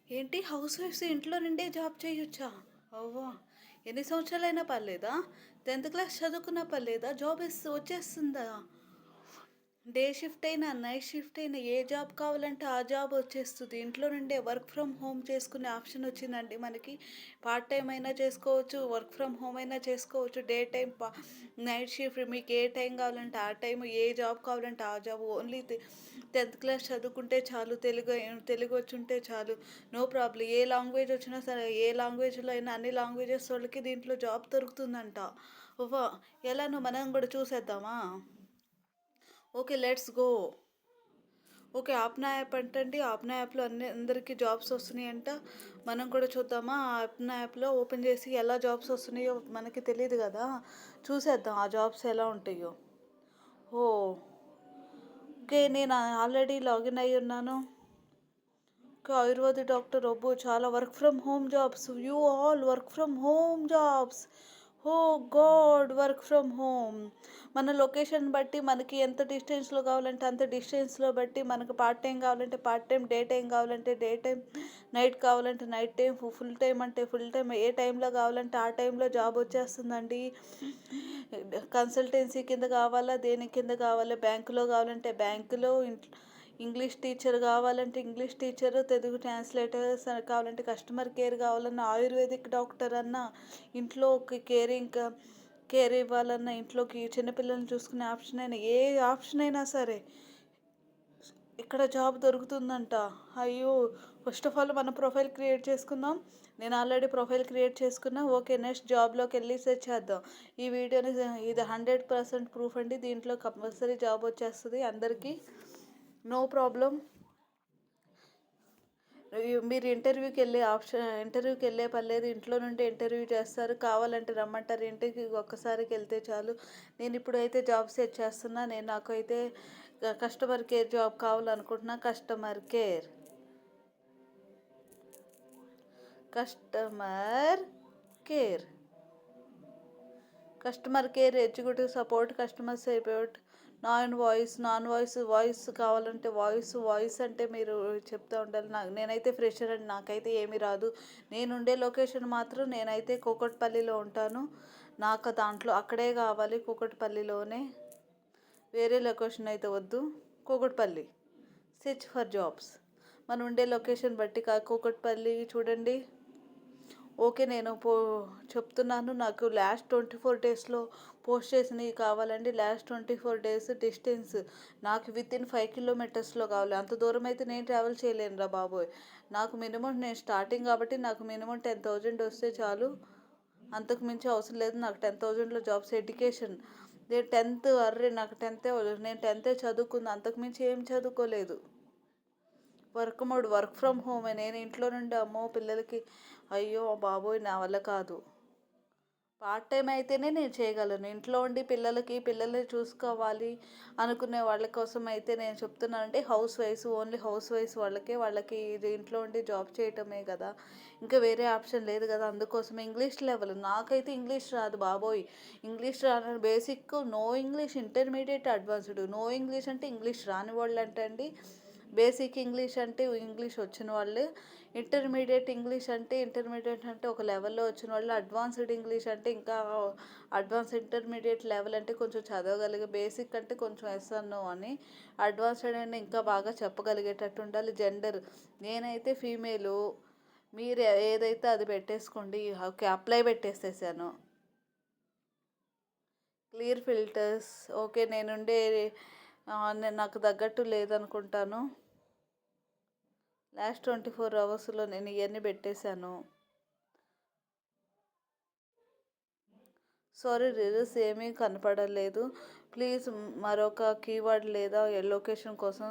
ఏంటి house wives ఇంట్లో నుండే జాబ్ చేయొచ్చా? అవ్వా! ఎన్ని సంవత్సరాలైనా పర్లేదా? 10థ్ క్లాస్ చదువుకున్నా పర్లేదా? జాబ్ వచ్చేస్తుందా? డే షిఫ్ట్ అయినా, నైట్ షిఫ్ట్ అయినా ఏ జాబ్ కావాలంటే ఆ జాబ్ వచ్చేస్తది. ఇంట్లో నుండే వర్క్ ఫ్రమ్ హోమ్ చేసుకునే ఆప్షన్ వచ్చిందండి మనకి. పార్ట్ టైమ్ అయినా చేసుకోవచ్చు, వర్క్ ఫ్రమ్ హోమ్ అయినా చేసుకోవచ్చు. డే టైమ్ నైట్ షిఫ్ట్ మీకు ఏ టైం కావాలంటే ఆ టైం, ఏ జాబ్ కావాలంటే ఆ జాబ్. ఓన్లీ 10థ్ క్లాస్ చదువుకుంటే చాలు, తెలుగు వచ్చుంటే చాలు. No problem. ఏ లాంగ్వేజ్ వచ్చినా సరే, ఏ లాంగ్వేజ్‌లో అయినా అన్ని లాంగ్వేజెస్ వాళ్ళకి దీంట్లో జాబ్ దొరుకుతుందంట. ఓహో! ఎలానో మనం కూడా చూసేద్దామా? Okay. Let's go. Okay. ఆప్నా app అంటండి. ఆప్నా యాప్‌లో అందరికీ జాబ్స్ వస్తున్నాయంట. మనం కూడా చూద్దామా? ఆ ఆప్నా యాప్‌లో ఓపెన్ చేసి ఎలా జాబ్స్ వస్తున్నాయో మనకి తెలీదు గదా! చూసేద్దాం ఆ జాబ్స్ ఎలా ఉంటాయో. ఓహ్! ఓకే. నేను ఆల్రెడీ లాగిన్ అయ్యి ఉన్నాను. ఓకే. ఆయుర్వేద డాక్టర్ అబ్బో! చాలా work from home jobs. You all work from home jobs. Oh God! Work from home. మన లొకేషన్ బట్టి మనకి ఎంత డిస్టెన్స్‌లో కావాలంటే అంత డిస్టెన్స్‌లో బట్టి మనకు పార్ట్ టైమ్ కావాలంటే పార్ట్ టైమ్, డే టైమ్ కావాలంటే డే టైమ్, నైట్ కావాలంటే నైట్ టైమ్, ఫుల్ టైమ్ అంటే ఫుల్ టైమ్, ఏ టైంలో కావాలంటే ఆ టైంలో జాబ్ వచ్చేస్తుందండి. కన్సల్టెన్సీ కింద కావాలా? దేని కింద కావాలా? బ్యాంకులో కావాలంటే బ్యాంకులో, ఇంగ్లీష్ టీచర్ కావాలంటే ఇంగ్లీష్ టీచరు, తెలుగు ట్రాన్స్‌లేటర్స్ కావాలంటే కస్టమర్ కేర్ కావాలన్నా, ఆయుర్వేదిక్ డాక్టర్ అన్నా, ఇంట్లో ఒక కేర్ ఇవ్వాలన్నా, ఇంట్లోకి చిన్నపిల్లల్ని చూసుకునే ఆప్షన్ అయినా, ఏ ఆప్షన్ అయినా సరే ఇక్కడ జాబ్ దొరుకుతుందంట. అయ్యో! ఫస్ట్ ఆఫ్ ఆల్ మన ప్రొఫైల్ క్రియేట్ చేసుకుందాం. నేను ఆల్రెడీ ప్రొఫైల్ క్రియేట్ చేసుకున్నా. ఓకే. నెక్స్ట్ జాబ్‌లోకెళ్ళి సెర్చ్ చేద్దాం. ఈ వీడియోని ఇది 100% ప్రూఫ్ అండి. దీంట్లో కంపల్సరీ జాబ్ వచ్చేస్తది అందరికీ. No problem. మీరు ఇంటర్వ్యూకెళ్ళే పని లేదు. ఇంట్లో నుండి ఇంటర్వ్యూ చేస్తారు. కావాలంటే రమ్మంటారు. ఇంటికి ఒక్కసారికి వెళ్తే చాలు. నేను ఇప్పుడైతే జాబ్ సెర్చ్ చేస్తున్నా. నాకైతే కస్టమర్ కేర్ జాబ్ కావాలనుకుంటున్నా. Customer care. Customer care, executive support, customer support, voice కావాలంటే వాయిస్ అంటే మీరు చెప్తా ఉండాలి. నేనైతే ఫ్రెషర్ అండి. నాకైతే ఏమీ రాదు. నేనుండే లొకేషన్ మాత్రం నేనైతే కూకట్పల్లిలో ఉంటాను. నాకు దాంట్లో అక్కడే కావాలి, కూకట్పల్లిలోనే. వేరే లొకేషన్ అయితే వద్దు. కూకట్పల్లి. Search for jobs. మనం ఉండే లొకేషన్ బట్టి కూకట్పల్లి చూడండి. ఓకే. నేను చెప్తున్నాను. నాకు లాస్ట్ 24 డేస్‌లో పోస్ట్ చేసినవి కావాలండి. లాస్ట్ 24 డేస్ డిస్టెన్స్ నాకు వితిన్ 5 కిలోమీటర్స్‌లో కావాలి. అంత దూరం అయితే నేను ట్రావెల్ చేయలేనురా బాబోయ్! నాకు మినిమమ్ నేను స్టార్టింగ్ కాబట్టి నాకు మినిమమ్ 10,000 వస్తే చాలు. అంతకు మించి అవసరం లేదు. నాకు 10,000లో జాబ్స్. ఎడ్యుకేషన్ నేను 10థ్ నాకు 10థే నేను 10థే చదువుకున్నా. అంతకు మించి ఏం చదువుకోలేదు. వర్క్ ఫ్రమ్ హోమే. నేను ఇంట్లో నుండి అమ్మో పిల్లలకి అయ్యో బాబోయ్! నా వల్ల కాదు. పార్ట్ టైం అయితేనే నేను చేయగలను. ఇంట్లో ఉండి పిల్లల్ని చూసుకోవాలి అనుకునే వాళ్ళ కోసం అయితే నేను చెప్తున్నానంటే ఓన్లీ హౌస్ వైఫ్స్ వాళ్ళకి ఇది ఇంట్లో ఉండి జాబ్ చేయటమే కదా! ఇంకా వేరే ఆప్షన్ లేదు కదా! అందుకోసమే ఇంగ్లీష్ లెవెల్ నాకైతే ఇంగ్లీష్ రాదు బాబోయ్! ఇంగ్లీష్ రాను basic, no English, intermediate, advanced. No English అంటే ఇంగ్లీష్ రాని వాళ్ళంటండి. బేసిక్ ఇంగ్లీష్ అంటే ఇంగ్లీష్ వచ్చిన వాళ్ళు. ఇంటర్మీడియట్ అంటే ఒక లెవెల్లో వచ్చిన వాళ్ళు. అడ్వాన్స్డ్ ఇంగ్లీష్ అంటే ఇంకా ఇంటర్మీడియట్ లెవెల్ అంటే కొంచెం చదవగలిగే. బేసిక్ అంటే కొంచెం ఎస్ఎన్నో అని. అడ్వాన్స్డ్ అంటే ఇంకా బాగా చెప్పగలిగేటట్టు ఉండాలి. జెండర్ నేనైతే ఫీమేలు. మీరు ఏదైతే అది పెట్టేసుకోండి. ఓకే. అప్లై పెట్టేసేసాను. Clear filters. ఓకే. నాకు తగ్గట్టు లేదనుకుంటాను. లాస్ట్ 24 అవర్స్లో నేను ఇవన్నీ పెట్టేశాను. సారీ రిజల్ట్స్ ఏమీ కనపడలేదు. ప్లీజ్ మరొక కీవర్డ్ లేదా లొకేషన్ కోసం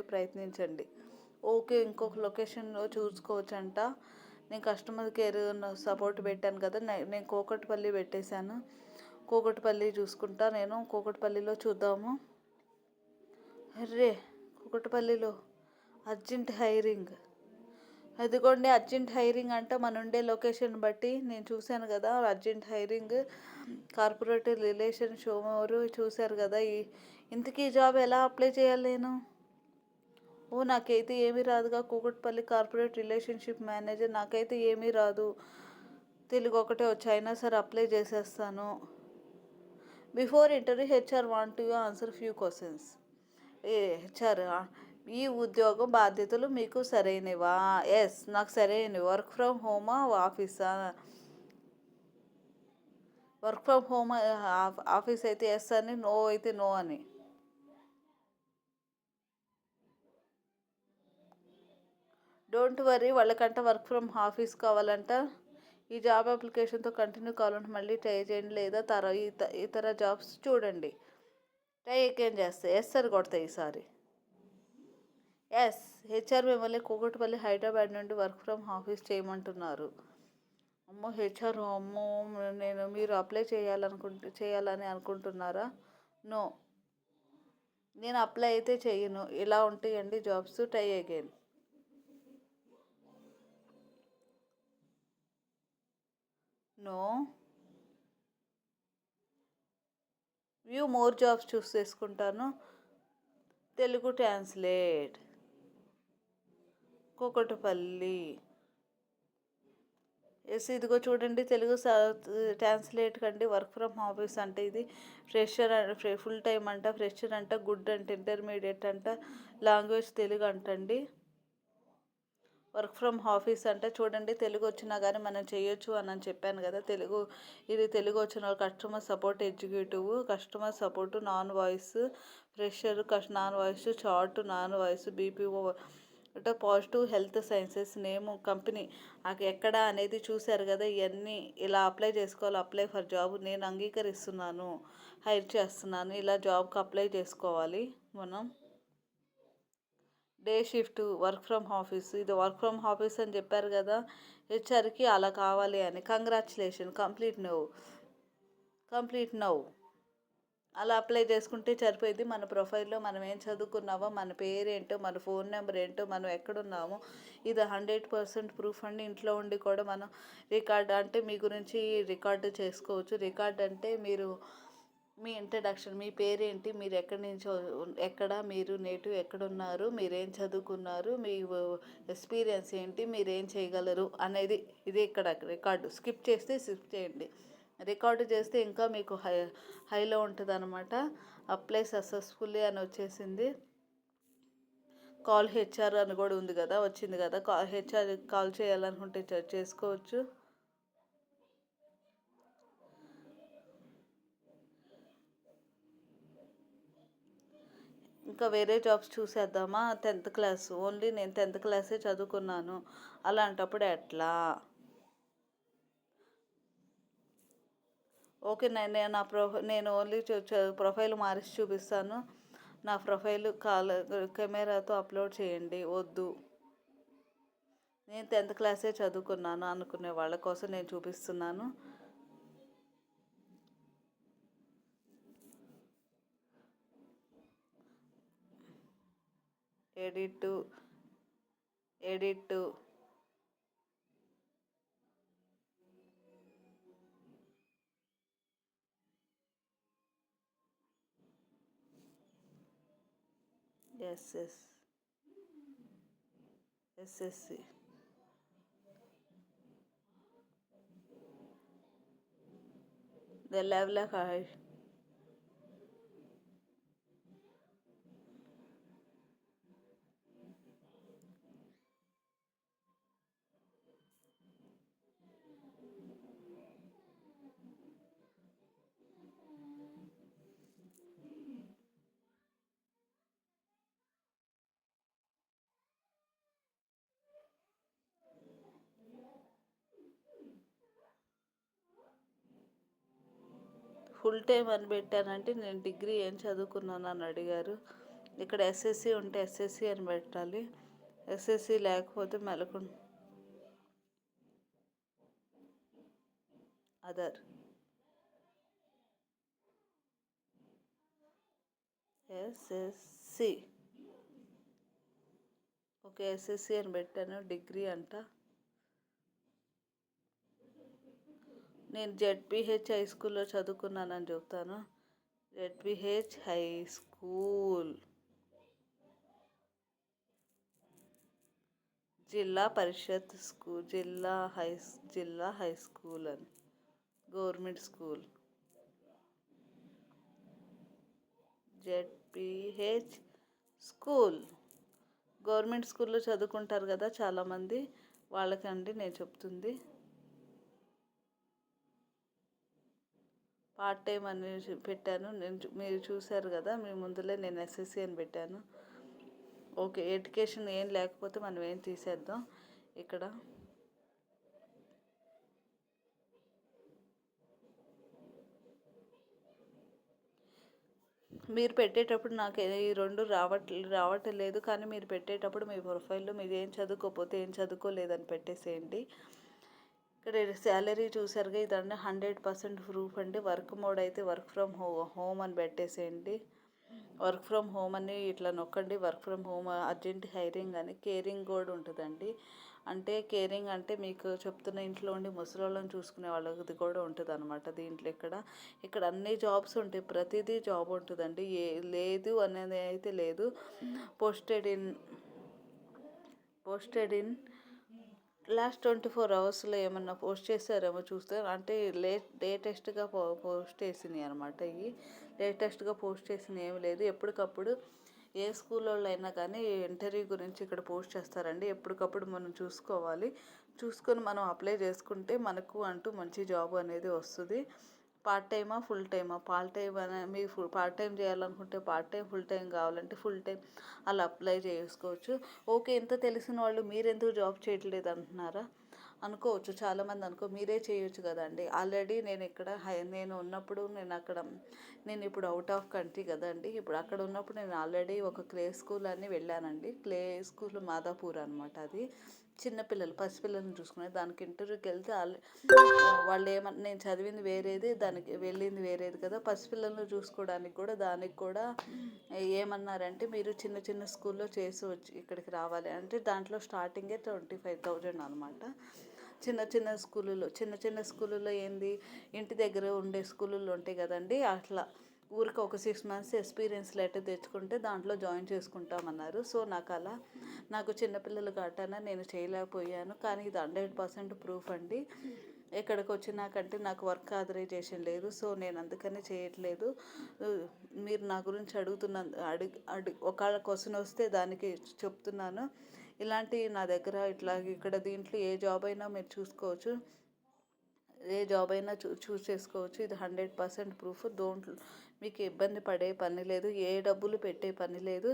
ప్రయత్నించండి. ఓకే. ఇంకొక లొకేషన్లో చూసుకోవచ్చంట. నేను కస్టమర్ కేర్ సపోర్ట్ పెట్టాను కదా! నేను కూకట్పల్లి పెట్టేశాను. కూకట్పల్లి చూసుకుంటా. నేను కూకట్పల్లిలో చూద్దాము. అర్రే! కూకట్పల్లిలో అర్జెంట్ హైరింగ్. అదిగోండి అర్జెంట్ హైరింగ్ అంట. మన ఉండే లొకేషన్ బట్టి నేను చూశాను కదా! అర్జెంట్ హైరింగ్, కార్పొరేట్ రిలేషన్ షోమోరు చూశారు కదా! ఇంతకీ ఈ జాబ్ ఎలా అప్లై చేయాలి నేను? ఓ నాకైతే ఏమీ రాదుగా. కూకట్పల్లి కార్పొరేట్ రిలేషన్షిప్ మేనేజర్, నాకైతే ఏమీ రాదు. తెలుగు ఒకటే వచ్చి, అయినా సరే అప్లై చేసేస్తాను. Before interview HR want you answer few questions. ఏ హెచ్ఆర్, ఈ ఉద్యోగం బాధ్యతలు మీకు సరైనవా? ఎస్, నాకు సరైనవి. వర్క్ ఫ్రమ్ హోమా ఆఫీసా? Work from home. ఆఫీస్ అయితే ఎస్ అని, నో అయితే నో అని. డోంట్ వరీ, వాళ్ళకంట వర్క్ ఫ్రమ్ ఆఫీస్ కావాలంట. ఈ జాబ్ అప్లికేషన్తో కంటిన్యూ కావాలంటే మళ్ళీ ట్రై చేయండి, లేదా ఇతర జాబ్స్ చూడండి. ట్రై అగైన్ చేస్తే ఎస్ అని కొడతాయి ఈసారి. ఎస్, హెచ్ఆర్ మిమ్మల్ని కూకట్పల్లి హైదరాబాద్ నుండి వర్క్ ఫ్రమ్ ఆఫీస్ చేయమంటున్నారు. అమ్మో హెచ్ఆర్, అమ్మో మీరు అప్లై చేయాలని అనుకుంటున్నారా? నో, నేను అప్లై అయితే చేయను. ఇలా ఉంటాయండి jobs. Try again. No, view more jobs choose చేసుకుంటాను. తెలుగు ట్రాన్స్లేట్, కూకట్పల్లి. ఎస్, ఇదిగో చూడండి, తెలుగు ట్రాన్స్లేట్ కండి. వర్క్ ఫ్రమ్ ఆఫీస్ అంటే ఇది ఫ్రెషర్, ఫుల్ టైం అంట. ఫ్రెషర్ అంట, గుడ్ అంట, ఇంటర్మీడియట్ అంట, లాంగ్వేజ్ తెలుగు అంటండి. వర్క్ ఫ్రమ్ ఆఫీస్ అంటే చూడండి, తెలుగు వచ్చినా కానీ మనం చేయొచ్చు అని చెప్పాను కదా. ఇది తెలుగు వచ్చిన customer support executive, customer support non voice, fresher non voice, chart non voice, BPO అంటే positive health sciences. Name company ఎక్కడ అనేది చూశారు కదా. ఇవన్నీ ఇలా అప్లై చేసుకోవాలి. అప్లై ఫర్ జాబ్, నేను అంగీకరిస్తున్నాను, హైర్ చేస్తున్నాను. ఇలా జాబ్కి అప్లై చేసుకోవాలి మనం. Day shift, work from office. ఇది వర్క్ ఫ్రమ్ ఆఫీస్ అని చెప్పారు కదా హెచ్ఆర్కి, అలా కావాలి అని. Congratulation, complete now. అలా అప్లై చేసుకుంటే సరిపోయింది. మన ప్రొఫైల్లో మనం ఏం చదువుకున్నామో, మన పేరేంటో, మన ఫోన్ నెంబర్ ఏంటో, మనం ఎక్కడున్నామో ఇది 100% ప్రూఫ్ అండి. ఇంట్లో ఉండి కూడా మనం రికార్డ్ అంటే మీ గురించి రికార్డు చేసుకోవచ్చు. రికార్డ్ అంటే మీరు మీ ఇంట్రడక్షన్, మీ పేరేంటి, మీరు ఎక్కడి నుంచి, మీరు నేటివ్ ఎక్కడున్నారు, మీరేం చదువుకున్నారు, మీ ఎక్స్పీరియన్స్ ఏంటి, మీరేం చేయగలరు అనేది ఇది ఇక్కడ రికార్డు. స్కిప్ చేయండి. రికార్డు చేస్తే ఇంకా మీకు హైలో ఉంటుంది అనమాట. అప్లై సక్సెస్ఫుల్లీ అని వచ్చేసింది. కాల్ హెచ్ఆర్ అని కూడా ఉంది కదా, వచ్చింది కదా. హెచ్ఆర్ కాల్ చేయాలనుకుంటే చేసుకోవచ్చు. ఇంకా వేరే జాబ్స్ చూసేద్దామా? 10th క్లాస్ ఓన్లీ, నేను 10th క్లాసే చదువుకున్నాను. అలాంటప్పుడు ఎట్లా? ఓకే, నేను ఓన్లీ ప్రొఫైల్ మారిసి చూపిస్తాను. నా ప్రొఫైల్ కెమెరాతో అప్లోడ్ చేయండి. వద్దు, నేను 10th క్లాసే చదువుకున్నాను అనుకునే వాళ్ళ కోసం నేను చూపిస్తున్నాను. Edit SSC. The level of high. Full time అని పెట్టానంటే నేను డిగ్రీ ఏం చదువుకున్నాను అని అడిగారు. ఇక్కడ ఎస్ఎస్సి ఉంటే ఎస్ఎస్సి అని పెట్టాలి. ఎస్ఎస్సి లేకపోతే అదర్. ఎస్ఎస్సి. ఓకే, ఎస్ఎస్సి అని పెట్టాను. డిగ్రీ అంట. నేను జెడ్పిహెచ్ హై స్కూల్లో చదువుకున్నానని చెప్తాను. ZPH high school. జిల్లా పరిషత్ స్కూల్, జిల్లా హై స్కూల్ అని, government school. ZPH school, government స్కూల్లో చదువుకుంటారు కదా చాలామంది, వాళ్ళకండి నేను చెప్తుంది. పార్ట్ టైం అని పెట్టాను, మీరు చూశారు కదా, మీ ముందులే నేను ఎస్ఎస్సి అని పెట్టాను. ఓకే, ఎడ్యుకేషన్ ఏం లేకపోతే మనం ఏం తీసేద్దాం ఇక్కడ. మీరు పెట్టేటప్పుడు నాకు ఈ రెండు రావట్లేదు, కానీ మీరు పెట్టేటప్పుడు మీ ప్రొఫైల్లో మీరు ఏం చదువుకోకపోతే ఏం చదువుకోలేదని పెట్టేసేయండి. ఇక్కడ శాలరీ చూసారుగా, ఇదండి 100% ప్రూఫ్ అండి. వర్క్ మోడ్ అయితే వర్క్ ఫ్రమ్ హోమ్ అని పెట్టేసేయండి. వర్క్ ఫ్రమ్ హోమ్ అని ఇట్లా నొక్కండి. Work from home urgent hiring అని. కేరింగ్ కూడా ఉంటుందండి. అంటే కేరింగ్ అంటే మీకు చెప్తున్న, ఇంట్లో ఉండి ముసలోళ్ళని చూసుకునే వాళ్ళది కూడా ఉంటుంది అనమాట దీంట్లో. ఇక్కడ అన్ని జాబ్స్ ఉంటాయి, ప్రతిదీ జాబ్ ఉంటుందండి. లేదు అనేది అయితే లేదు. పోస్టెడ్ ఇన్ లాస్ట్ 24 అవర్స్లో ఏమన్నా పోస్ట్ చేశారేమో చూస్తే, అంటే లేటెస్ట్గా పోస్ట్ చేసినాయి అనమాట. ఇవి లేటెస్ట్గా పోస్ట్ చేసినవి ఏమి లేదు. ఎప్పటికప్పుడు ఏ స్కూల్ వాళ్ళు అయినా కానీ ఇంటర్వ్యూ గురించి ఇక్కడ పోస్ట్ చేస్తారండి. ఎప్పటికప్పుడు మనం చూసుకొని మనం అప్లై చేసుకుంటే మనకు అంటూ మంచి జాబ్ అనేది వస్తుంది. పార్ట్ టైమా ఫుల్ టైమా? మీరు పార్ట్ టైం చేయాలనుకుంటే పార్ట్ టైం, ఫుల్ టైం కావాలంటే ఫుల్ టైం అలా అప్లై చేసుకోవచ్చు. ఓకే, ఎంత తెలిసిన వాళ్ళు మీరెందుకు జాబ్ చేయట్లేదు అంటున్నారా అనుకోవచ్చు చాలామంది. మీరే చేయొచ్చు కదండి. ఆల్రెడీ నేను ఉన్నప్పుడు నేను ఇప్పుడు అవుట్ ఆఫ్ కంట్రీ కదండి. ఇప్పుడు అక్కడ ఉన్నప్పుడు నేను ఆల్రెడీ ఒక ప్లే స్కూల్ అని వెళ్ళానండి. ప్లే స్కూల్ మాదాపూర్ అనమాట. అది చిన్నపిల్లలు, పసిపిల్లల్ని చూసుకునే దానికి ఇంటర్వ్యూకి వెళ్తే వాళ్ళు నేను చదివింది వేరేది, దానికి వెళ్ళింది వేరేది కదా. పసిపిల్లలను చూసుకోవడానికి కూడా దానికి కూడా ఏమన్నారంటే, మీరు చిన్న చిన్న స్కూల్లో చేసి వచ్చి ఇక్కడికి రావాలి అంటే, దాంట్లో స్టార్టింగే 25,000 అనమాట. చిన్న స్కూళ్ళలో ఏంది, ఇంటి దగ్గర ఉండే స్కూళ్ళలో ఉంటాయి కదండి, అట్లా ఊరికి ఒక 6 months ఎక్స్పీరియన్స్ లెటర్ తెచ్చుకుంటే దాంట్లో జాయిన్ చేసుకుంటామన్నారు. సో నాకు చిన్నపిల్లలు కాటాన నేను చేయలేకపోయాను. కానీ ఇది 100% ప్రూఫ్ అండి. ఇక్కడికి వచ్చినాకంటే నాకు వర్క్ ఆథరైజేషన్ లేదు. సో నేను అందుకని చేయట్లేదు. మీరు నా గురించి ఒకవేళ క్వశ్చన్ వస్తే దానికి చెప్తున్నాను. ఇలాంటి నా దగ్గర ఇక్కడ దీంట్లో ఏ జాబ్ అయినా మీరు చూసుకోవచ్చు, ఏ జాబ్ అయినా చూస్ చేసుకోవచ్చు. ఇది 100% ప్రూఫ్. మీకు ఇబ్బంది పడే పని లేదు, ఏ డబ్బులు పెట్టే పని లేదు.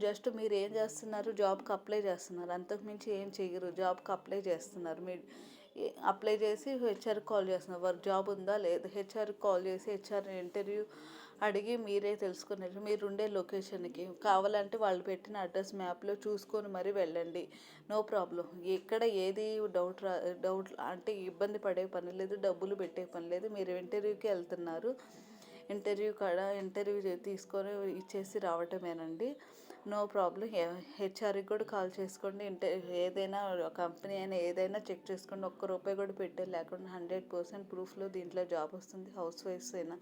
జస్ట్ మీరు ఏం చేస్తున్నారు, జాబ్కి అప్లై చేస్తున్నారు, అంతకుమించి ఏం చెయ్యరు. జాబ్కి అప్లై చేస్తున్నారు, మీరు అప్లై చేసి హెచ్ఆర్కి కాల్ చేస్తున్నారు, జాబ్ ఉందా లేదు, హెచ్ఆర్కి కాల్ చేసి హెచ్ఆర్ ఇంటర్వ్యూ అడిగి మీరే తెలుసుకున్నారు. మీరు ఉండే లొకేషన్కి కావాలంటే వాళ్ళు పెట్టిన అడ్రస్ మ్యాప్లో చూసుకొని మరీ వెళ్ళండి, నో ప్రాబ్లం. ఎక్కడ ఏది డౌట్ అంటే ఇబ్బంది పడే పని లేదు, డబ్బులు పెట్టే పని లేదు. మీరు ఇంటర్వ్యూకి వెళ్తున్నారు, ఇంటర్వ్యూ తీసుకొని ఇచ్చేసి రావటమేనండి, నో ప్రాబ్లం. హెచ్ఆర్కి కూడా కాల్ చేసుకోండి. ఏదైనా కంపెనీ అయినా ఏదైనా చెక్ చేసుకోండి. ఒక్క రూపాయి కూడా పెట్టే లేకుండా 100% ప్రూఫ్లో దీంట్లో జాబ్ వస్తుంది. హౌస్ వైఫ్స్ అయినా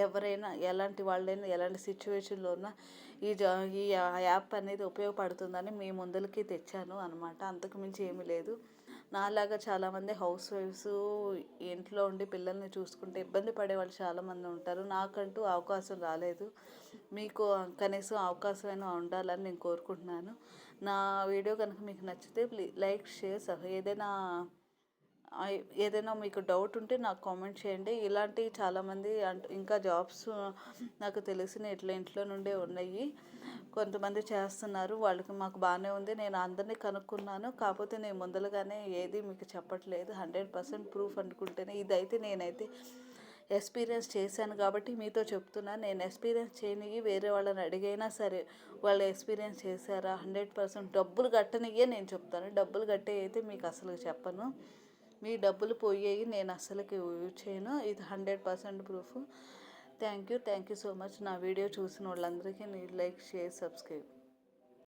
ఎవరైనా, ఎలాంటి వాళ్ళైనా, ఎలాంటి సిచ్యువేషన్లో ఉన్నా ఈ యాప్ అనేది ఉపయోగపడుతుందని మీ ముందరికి తెచ్చాను అనమాట. అంతకుమించి ఏమీ లేదు. నాలాగా చాలామంది హౌస్ వైఫ్స్ ఇంట్లో ఉండి పిల్లల్ని చూసుకుంటే ఇబ్బంది పడే వాళ్ళు చాలామంది ఉంటారు. నాకంటూ అవకాశం రాలేదు, మీకు కనీసం అవకాశమైనా ఉండాలని నేను కోరుకుంటున్నాను. నా వీడియో కనుక మీకు నచ్చితే లైక్, షేర్, ఏదైనా మీకు డౌట్ ఉంటే నాకు కామెంట్ చేయండి. ఇలాంటివి చాలామంది ఇంకా జాబ్స్ నాకు తెలిసిన ఇంట్లో నుండే ఉన్నాయి, కొంతమంది చేస్తున్నారు. మాకు బాగానే ఉంది. నేను అందరినీ కనుక్కున్నాను, కాకపోతే నేను ముందలుగానే ఏది మీకు చెప్పట్లేదు. 100% ప్రూఫ్ అనుకుంటేనే ఇదైతే నేనైతే ఎక్స్పీరియన్స్ చేశాను కాబట్టి మీతో చెప్తున్నాను. నేను ఎక్స్పీరియన్స్ చేయనివి వేరే వాళ్ళని అడిగైనా సరే వాళ్ళు ఎక్స్పీరియన్స్ చేశారా 100% డబ్బులు కట్టనియే నేను చెప్తాను. డబ్బులు కట్టే అయితే మీకు అసలు చెప్పను. మీ డబ్బులు పోయేవి నేను అస్సలకి యూజ్ చేయను. ఇది 100% proof. Thank you so much. నా వీడియో చూసిన వాళ్ళందరికీ లైక్, షేర్, సబ్స్క్రైబ్.